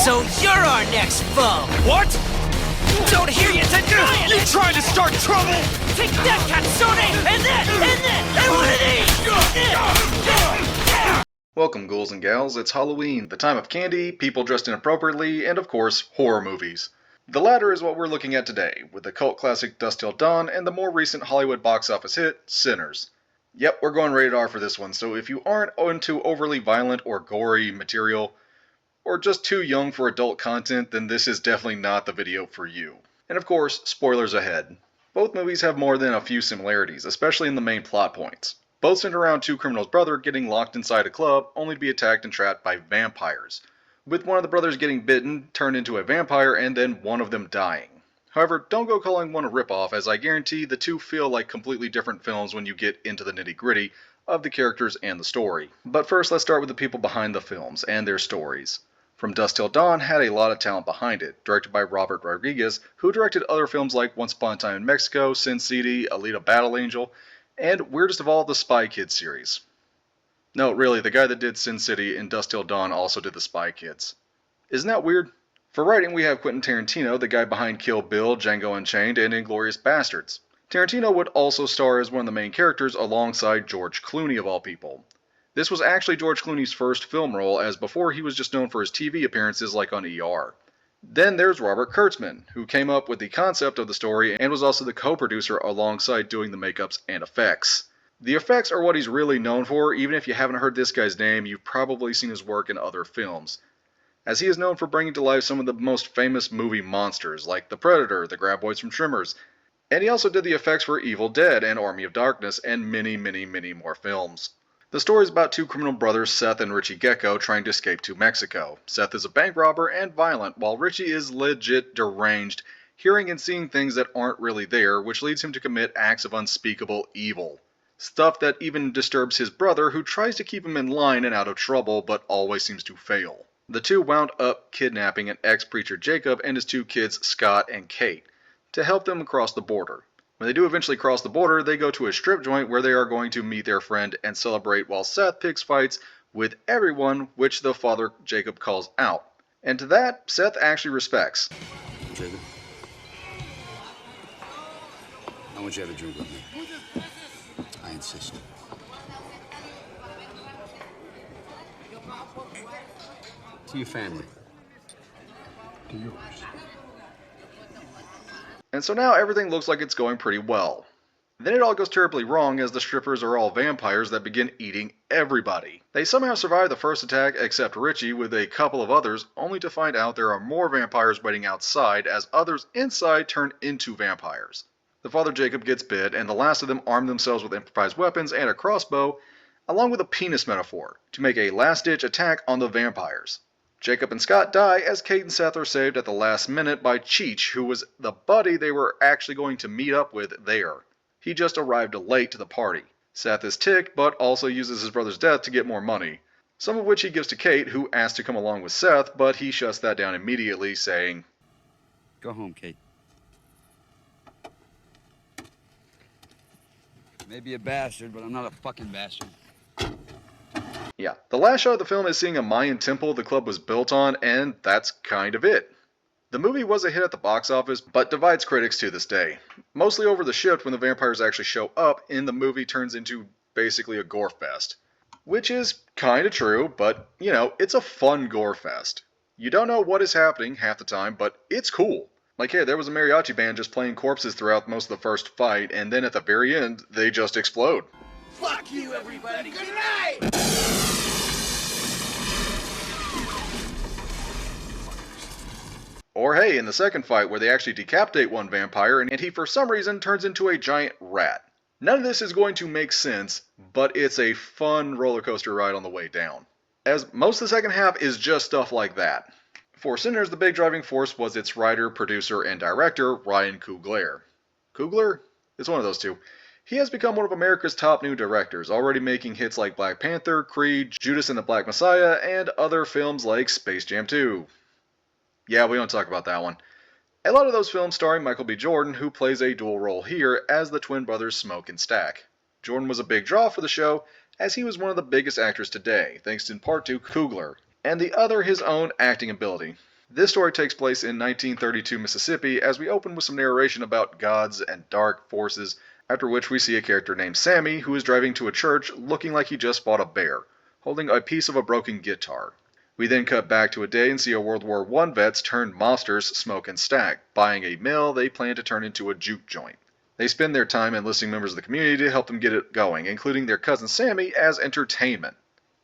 So you're our next foe! What? Don't hear you denying You it! trying to start trouble? Take that, Katsune! And one of these! Welcome, ghouls and gals. It's Halloween, the time of candy, people dressed inappropriately, and of course, horror movies. The latter is what we're looking at today, with the cult classic Dusk Till Dawn and the more recent Hollywood box office hit, Sinners. Yep, we're going rated R for this one, so if you aren't into overly violent or gory material, or just too young for adult content, then this is definitely not the video for you. And of course, spoilers ahead. Both movies have more than a few similarities, especially in the main plot points. Both center around two criminals' brother getting locked inside a club, only to be attacked and trapped by vampires, with one of the brothers getting bitten, turned into a vampire, and then one of them dying. However, don't go calling one a ripoff, as I guarantee the two feel like completely different films when you get into the nitty-gritty of the characters and the story. But first, let's start with the people behind the films and their stories. From Dusk Till Dawn had a lot of talent behind it, directed by Robert Rodriguez, who directed other films like Once Upon a Time in Mexico, Sin City, Alita Battle Angel, and weirdest of all, the Spy Kids series. No, really, the guy that did Sin City and Dusk Till Dawn also did the Spy Kids. Isn't that weird? For writing, we have Quentin Tarantino, the guy behind Kill Bill, Django Unchained, and Inglourious Basterds. Tarantino would also star as one of the main characters alongside George Clooney of all people. This was actually George Clooney's first film role, as before he was just known for his TV appearances like on ER. Then there's Robert Kurtzman, who came up with the concept of the story and was also the co-producer alongside doing the makeups and effects. The effects are what he's really known for. Even if you haven't heard this guy's name, you've probably seen his work in other films, as he is known for bringing to life some of the most famous movie monsters, like the Predator, the Graboids from Tremors, and he also did the effects for Evil Dead and Army of Darkness, and many more films. The story is about two criminal brothers, Seth and Richie Gecko, trying to escape to Mexico. Seth is a bank robber and violent, while Richie is legit deranged, hearing and seeing things that aren't really there, which leads him to commit acts of unspeakable evil. Stuff that even disturbs his brother, who tries to keep him in line and out of trouble, but always seems to fail. The two wound up kidnapping an ex-preacher Jacob and his two kids Scott and Kate, to help them across the border. When they do eventually cross the border, they go to a strip joint where they are going to meet their friend and celebrate, while Seth picks fights with everyone, which the father Jacob calls out. And to that, Seth actually respects. Jacob, I want you to have a drink with me. I insist. To your family. To yours. And so now everything looks like it's going pretty well. Then it all goes terribly wrong, as the strippers are all vampires that begin eating everybody. They somehow survive the first attack except Richie with a couple of others, only to find out there are more vampires waiting outside as others inside turn into vampires. The father Jacob gets bit, and the last of them arm themselves with improvised weapons and a crossbow, along with a penis metaphor, to make a last-ditch attack on the vampires. Jacob and Scott die as Kate and Seth are saved at the last minute by Cheech, who was the buddy they were actually going to meet up with there. He just arrived late to the party. Seth is ticked, but also uses his brother's death to get more money, some of which he gives to Kate, who asks to come along with Seth, but he shuts that down immediately, saying, Go home, Kate. Maybe a bastard, but I'm not a fucking bastard. Yeah, the last shot of the film is seeing a Mayan temple the club was built on, and that's kind of it. The movie was a hit at the box office, but divides critics to this day. Mostly over the shift when the vampires actually show up, and the movie turns into basically a gore fest. Which is kinda true, but, you know, it's a fun gore fest. You don't know what is happening half the time, but it's cool. Like, hey, there was a mariachi band just playing corpses throughout most of the first fight, and then at the very end, they just explode. Fuck you, everybody! Good night! Or hey, in the second fight where they actually decapitate one vampire and he for some reason turns into a giant rat. None of this is going to make sense, but it's a fun roller coaster ride on the way down, as most of the second half is just stuff like that. For Sinners, the big driving force was its writer, producer, and director, Ryan Coogler. Coogler? It's one of those two. He has become one of America's top new directors, already making hits like Black Panther, Creed, Judas and the Black Messiah, and other films like Space Jam 2. Yeah, we don't talk about that one. A lot of those films starring Michael B. Jordan, who plays a dual role here as the twin brothers Smoke and Stack. Jordan was a big draw for the show, as he was one of the biggest actors today, thanks in part to Coogler. and the other his own acting ability. This story takes place in 1932 Mississippi as we open with some narration about gods and dark forces, after which we see a character named Sammy who is driving to a church looking like he just fought a bear, holding a piece of a broken guitar. We then cut back to a day and see a World War I vets turned mobsters, Smoke and Stack, buying a mill they plan to turn into a juke joint. They spend their time enlisting members of the community to help them get it going, including their cousin Sammy as entertainment.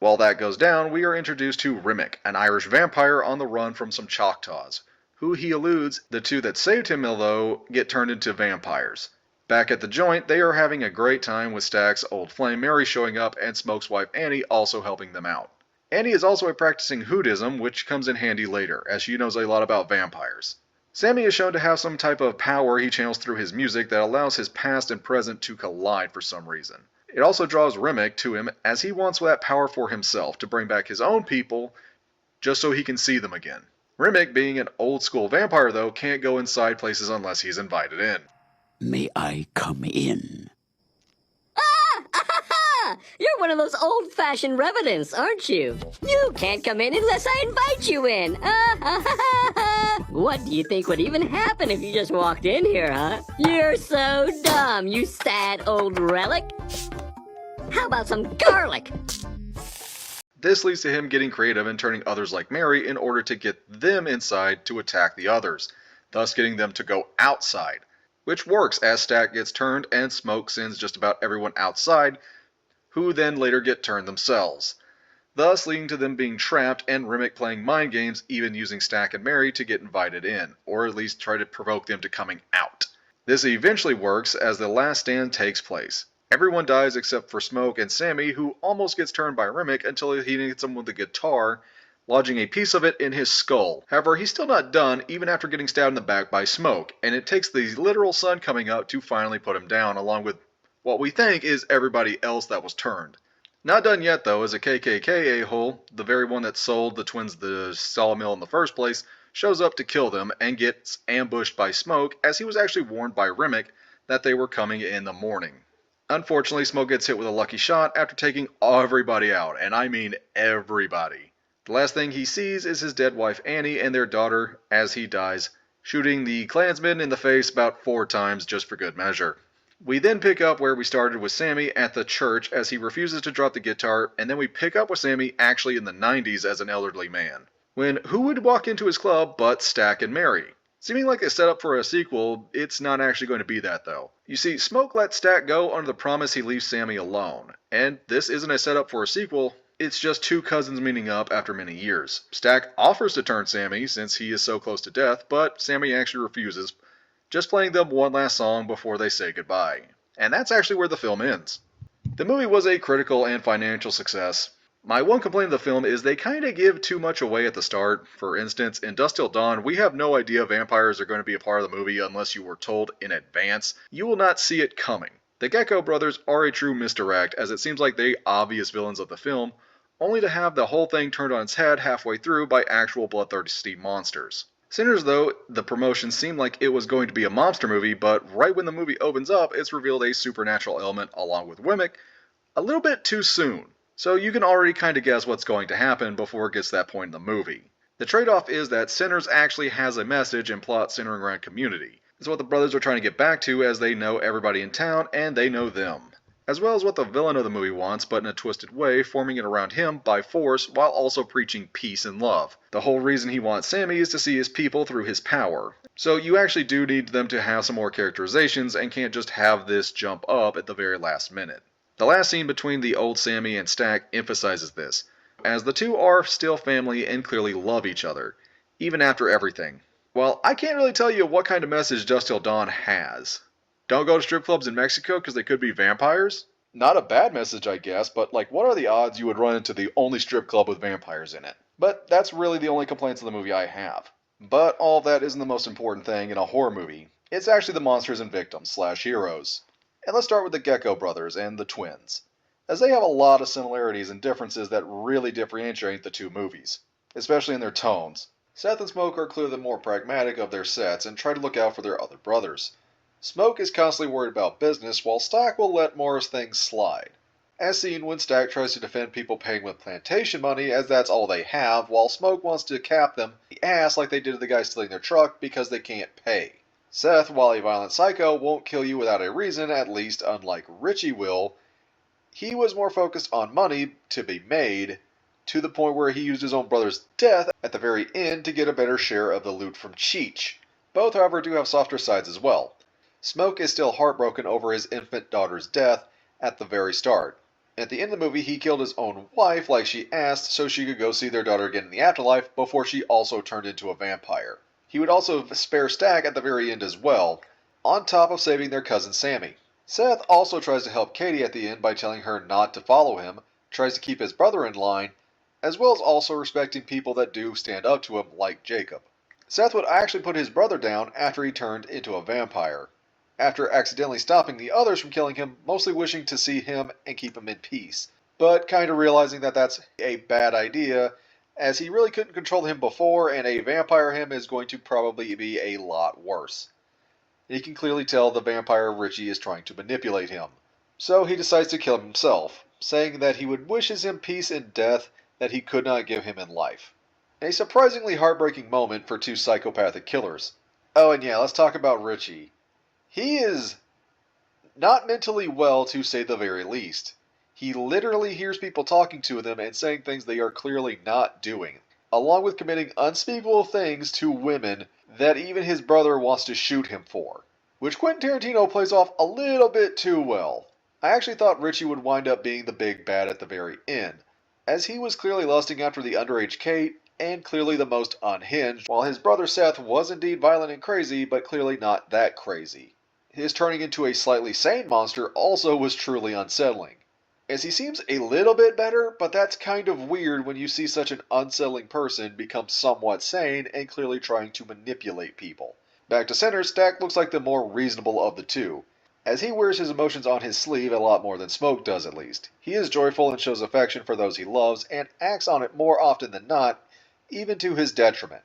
While that goes down, we are introduced to Rimmick, an Irish vampire on the run from some Choctaws, who he alludes the two that saved him, though, get turned into vampires. Back at the joint, they are having a great time with Stack's old flame Mary showing up and Smoke's wife Annie also helping them out. Annie is also a practicing hoodism, which comes in handy later, as she knows a lot about vampires. Sammy is shown to have some type of power he channels through his music that allows his past and present to collide for some reason. It also draws Rimmick to him as he wants that power for himself to bring back his own people just so he can see them again. Rimmick, being an old school vampire though, can't go inside places unless he's invited in. May I come in? You're one of those old-fashioned revenants, aren't you? You can't come in unless I invite you in. What do you think would even happen if you just walked in here, huh? You're so dumb, you sad old relic. How about some garlic? This leads to him getting creative and turning others like Mary in order to get them inside to attack the others, thus getting them to go outside, which works as Stack gets turned and Smoke sends just about everyone outside, who then later get turned themselves, thus leading to them being trapped and Rimmick playing mind games, even using Stack and Mary to get invited in, or at least try to provoke them to coming out. This eventually works as the last stand takes place. Everyone dies except for Smoke and Sammy, who almost gets turned by Rimmick until he hits him with a guitar, lodging a piece of it in his skull. However, he's still not done even after getting stabbed in the back by Smoke, and it takes the literal sun coming up to finally put him down, along with what we think is everybody else that was turned. Not done yet though, as a KKK a-hole, the very one that sold the twins the sawmill in the first place, shows up to kill them and gets ambushed by Smoke, as he was actually warned by Rimmick that they were coming in the morning. Unfortunately, Smoke gets hit with a lucky shot after taking everybody out, and I mean everybody. The last thing he sees is his dead wife Annie and their daughter as he dies, shooting the Klansmen in the face about 4 times just for good measure. We then pick up where we started with Sammy at the church as he refuses to drop the guitar, and then we pick up with Sammy actually in the 90s as an elderly man, when who would walk into his club but Stack and Mary? Seeming like a setup for a sequel, it's not actually going to be that though. You see, Smoke lets Stack go under the promise he leaves Sammy alone, and this isn't a setup for a sequel, it's just 2 cousins meeting up after many years. Stack offers to turn Sammy since he is so close to death, but Sammy actually refuses, just playing them one last song before they say goodbye. And that's actually where the film ends. The movie was a critical and financial success. My one complaint of the film is they kinda give too much away at the start. For instance, in Dusk Till Dawn, we have no idea vampires are going to be a part of the movie unless you were told in advance. You will not see it coming. The Gecko brothers are a true misdirect, as it seems like they obvious villains of the film, only to have the whole thing turned on its head halfway through by actual bloodthirsty monsters. Sinners, though, the promotion seemed like it was going to be a monster movie, but right when the movie opens up, it's revealed a supernatural element along with Rimmick a little bit too soon. So you can already kind of guess what's going to happen before it gets to that point in the movie. The trade-off is that Sinners actually has a message and plot centering around community. It's what the brothers are trying to get back to, as they know everybody in town and they know them. As well as what the villain of the movie wants, but in a twisted way, forming it around him by force while also preaching peace and love. The whole reason he wants Sammy is to see his people through his power. So you actually do need them to have some more characterizations and can't just have this jump up at the very last minute. The last scene between the old Sammy and Stack emphasizes this, as the two are still family and clearly love each other, even after everything. Well, I can't really tell you what kind of message Dusk Till Dawn has. Don't go to strip clubs in Mexico because they could be vampires? Not a bad message, I guess, but like, what are the odds you would run into the only strip club with vampires in it? But that's really the only complaints of the movie I have. But all of that isn't the most important thing in a horror movie. It's actually the monsters and victims / heroes. And let's start with the Gecko brothers and the twins, as they have a lot of similarities and differences that really differentiate the two movies, especially in their tones. Seth and Smoke are clearly the more pragmatic of their sets and try to look out for their other brothers. Smoke is constantly worried about business, while Stack will let more things slide. as seen when Stack tries to defend people paying with plantation money as that's all they have, while Smoke wants to cap them the ass like they did to the guy stealing their truck because they can't pay. Seth, while a violent psycho, won't kill you without a reason, at least unlike Richie will. He was more focused on money to be made, to the point where he used his own brother's death at the very end to get a better share of the loot from Cheech. Both, however, do have softer sides as well. Smoke is still heartbroken over his infant daughter's death at the very start. At the end of the movie, he killed his own wife like she asked so she could go see their daughter again in the afterlife before she also turned into a vampire. He would also spare Stack at the very end as well, on top of saving their cousin Sammy. Seth also tries to help Katie at the end by telling her not to follow him, tries to keep his brother in line, as well as also respecting people that do stand up to him like Jacob. Seth would actually put his brother down after he turned into a vampire, after accidentally stopping the others from killing him, mostly wishing to see him and keep him in peace, but kind of realizing that that's a bad idea, as he really couldn't control him before, and a vampire him is going to probably be a lot worse. He can clearly tell the vampire Richie is trying to manipulate him, so he decides to kill himself, saying that he would wishes him peace in death that he could not give him in life. A surprisingly heartbreaking moment for two psychopathic killers. Oh, and yeah, let's talk about Richie. He is not mentally well, to say the very least. He literally hears people talking to them and saying things they are clearly not doing, along with committing unspeakable things to women that even his brother wants to shoot him for, which Quentin Tarantino plays off a little bit too well. I actually thought Richie would wind up being the big bad at the very end, as he was clearly lusting after the underage Kate, and clearly the most unhinged, while his brother Seth was indeed violent and crazy, but clearly not that crazy. His turning into a slightly sane monster also was truly unsettling, as he seems a little bit better, but that's kind of weird when you see such an unsettling person become somewhat sane and clearly trying to manipulate people. Back to center, Stack looks like the more reasonable of the two, as he wears his emotions on his sleeve a lot more than Smoke does at least. He is joyful and shows affection for those he loves, and acts on it more often than not, even to his detriment.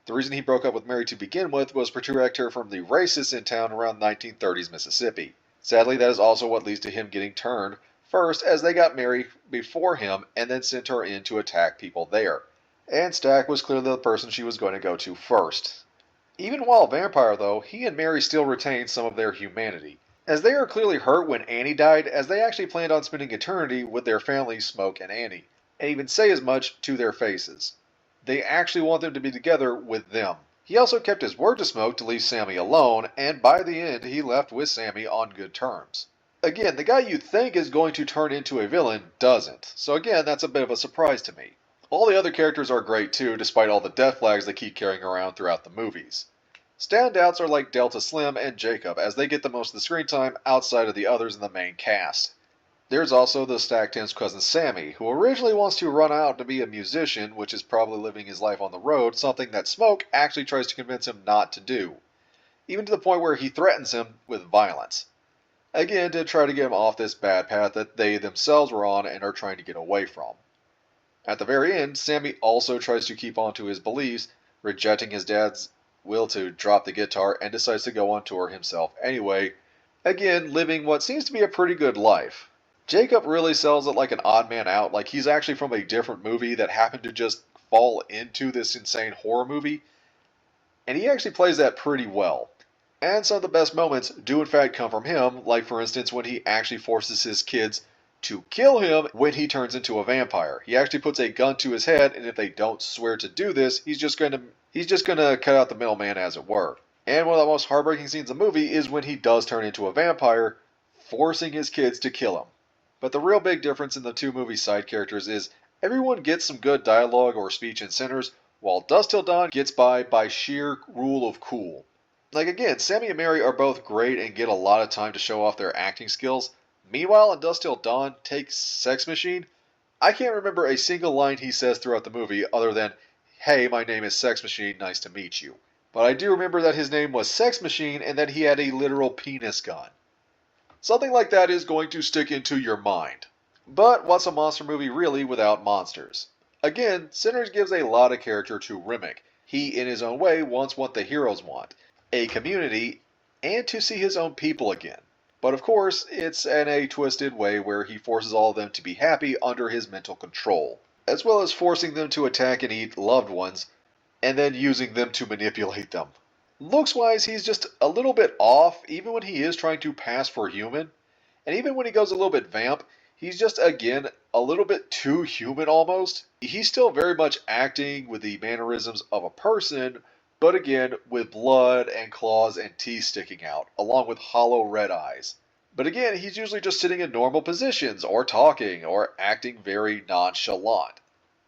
The reason he broke up with Mary to begin with was to protect her from the racists in town around 1930s Mississippi. Sadly, that is also what leads to him getting turned first, as they got Mary before him and then sent her in to attack people there. And Stack was clearly the person she was going to go to first. Even while a vampire, though, he and Mary still retain some of their humanity, as they are clearly hurt when Annie died, as they actually planned on spending eternity with their families, Smoke and Annie, and even say as much to their faces. They actually want them to be together with them. He also kept his word to Smoke to leave Sammy alone, and by the end he left with Sammy on good terms. Again, the guy you think is going to turn into a villain doesn't, so again, that's a bit of a surprise to me. All the other characters are great too, despite all the death flags they keep carrying around throughout the movies. Standouts are like Delta Slim and Jacob, as they get the most of the screen time outside of the others in the main cast. There's also the Stack 10's cousin Sammy, who originally wants to run out to be a musician, which is probably living his life on the road, something that Smoke actually tries to convince him not to do, even to the point where he threatens him with violence. Again, to try to get him off this bad path that they themselves were on and are trying to get away from. At the very end, Sammy also tries to keep on to his beliefs, rejecting his dad's will to drop the guitar and decides to go on tour himself anyway, again living what seems to be a pretty good life. Jacob really sells it like an odd man out, like he's actually from a different movie that happened to just fall into this insane horror movie, and he actually plays that pretty well. And some of the best moments do in fact come from him, like for instance when he actually forces his kids to kill him when he turns into a vampire. He actually puts a gun to his head, and if they don't swear to do this, he's just gonna cut out the middleman, as it were. And one of the most heartbreaking scenes in the movie is when he does turn into a vampire, forcing his kids to kill him. But the real big difference in the two movie side characters is everyone gets some good dialogue or speech in Sinners, while Dusk Till Dawn gets by sheer rule of cool. Like again, Sammy and Mary are both great and get a lot of time to show off their acting skills. Meanwhile, in Dusk Till Dawn, take Sex Machine. I can't remember a single line he says throughout the movie other than, "Hey, my name is Sex Machine, nice to meet you." But I do remember that his name was Sex Machine and that he had a literal penis gun. Something like that is going to stick into your mind. But what's a monster movie really without monsters? Again, Sinners gives a lot of character to Remick. He, in his own way, wants what the heroes want: a community, and to see his own people again. But of course, it's in a twisted way where he forces all of them to be happy under his mental control, as well as forcing them to attack and eat loved ones, and then using them to manipulate them. Looks wise, he's just a little bit off, even when he is trying to pass for human. And even when he goes a little bit vamp, he's just, again, a little bit too human almost. He's still very much acting with the mannerisms of a person, but again, with blood and claws and teeth sticking out, along with hollow red eyes. But again, he's usually just sitting in normal positions, or talking, or acting very nonchalant.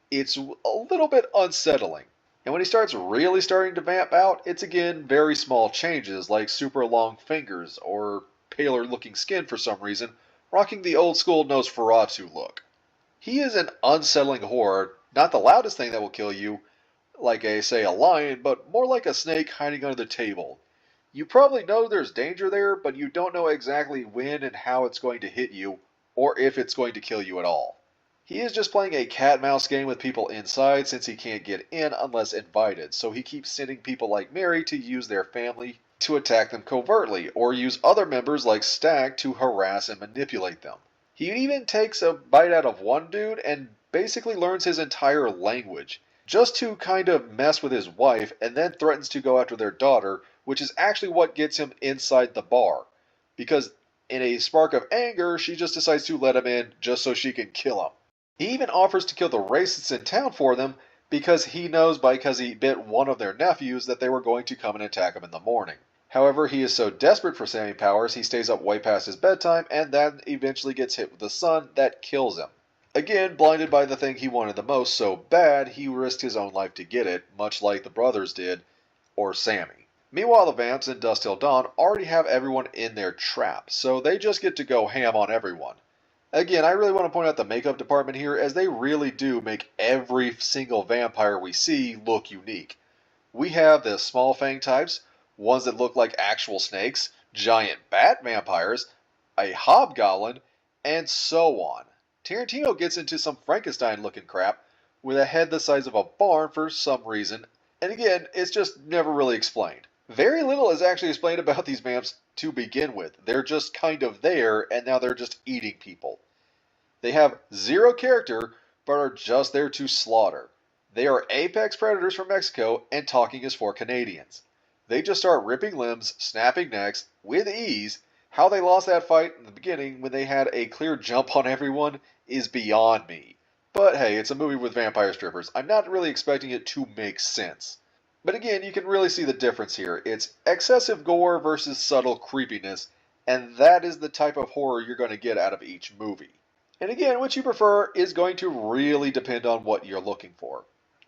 It's a little bit unsettling. And when he starts really starting to vamp out, it's again very small changes like super long fingers or paler looking skin for some reason, rocking the old school Nosferatu look. He is an unsettling horror, not the loudest thing that will kill you, like say a lion, but more like a snake hiding under the table. You probably know there's danger there, but you don't know exactly when and how it's going to hit you, or if it's going to kill you at all. He is just playing a cat-mouse game with people inside since he can't get in unless invited, so he keeps sending people like Mary to use their family to attack them covertly, or use other members like Stag to harass and manipulate them. He even takes a bite out of one dude and basically learns his entire language, just to kind of mess with his wife, and then threatens to go after their daughter, which is actually what gets him inside the bar. Because in a spark of anger, she just decides to let him in just so she can kill him. He even offers to kill the racists in town for them because he knows because he bit one of their nephews that they were going to come and attack him in the morning. However, he is so desperate for Sammy powers, he stays up way past his bedtime and then eventually gets hit with the sun that kills him. Again, blinded by the thing he wanted the most so bad, he risked his own life to get it, much like the brothers did, or Sammy. Meanwhile, the vamps in Dusk Till Dawn already have everyone in their trap, so they just get to go ham on everyone. Again, I really want to point out the makeup department here, as they really do make every single vampire we see look unique. We have the small fang types, ones that look like actual snakes, giant bat vampires, a hobgoblin, and so on. Tarantino gets into some Frankenstein-looking crap with a head the size of a barn for some reason, and again, it's just never really explained. Very little is actually explained about these vamps to begin with. They're just kind of there, and now they're just eating people. They have zero character, but are just there to slaughter. They are apex predators from Mexico, and talking is for Canadians. They just start ripping limbs, snapping necks, with ease. How they lost that fight in the beginning when they had a clear jump on everyone is beyond me. But hey, it's a movie with vampire strippers. I'm not really expecting it to make sense. But again, you can really see the difference here. It's excessive gore versus subtle creepiness, and that is the type of horror you're going to get out of each movie. And again, what you prefer is going to really depend on what you're looking for.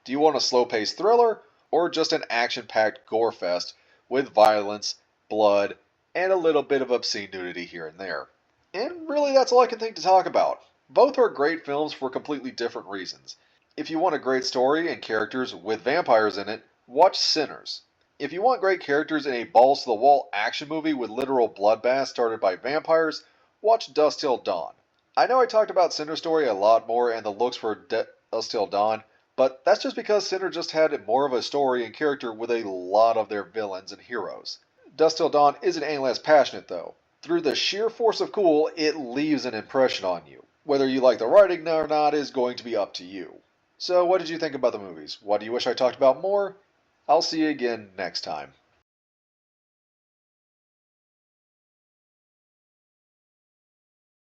Do you want a slow-paced thriller, or just an action-packed gore fest with violence, blood, and a little bit of obscene nudity here and there? And really, that's all I can think to talk about. Both are great films for completely different reasons. If you want a great story and characters with vampires in it, watch Sinners. If you want great characters in a balls-to-the-wall action movie with literal bloodbaths started by vampires, watch Dusk Till Dawn. I know I talked about Sinner's story a lot more and the looks for Dusk Till Dawn, but that's just because Sinner just had more of a story and character with a lot of their villains and heroes. Dusk Till Dawn isn't any less passionate though. Through the sheer force of cool, it leaves an impression on you. Whether you like the writing or not is going to be up to you. So what did you think about the movies? What do you wish I talked about more? I'll see you again next time.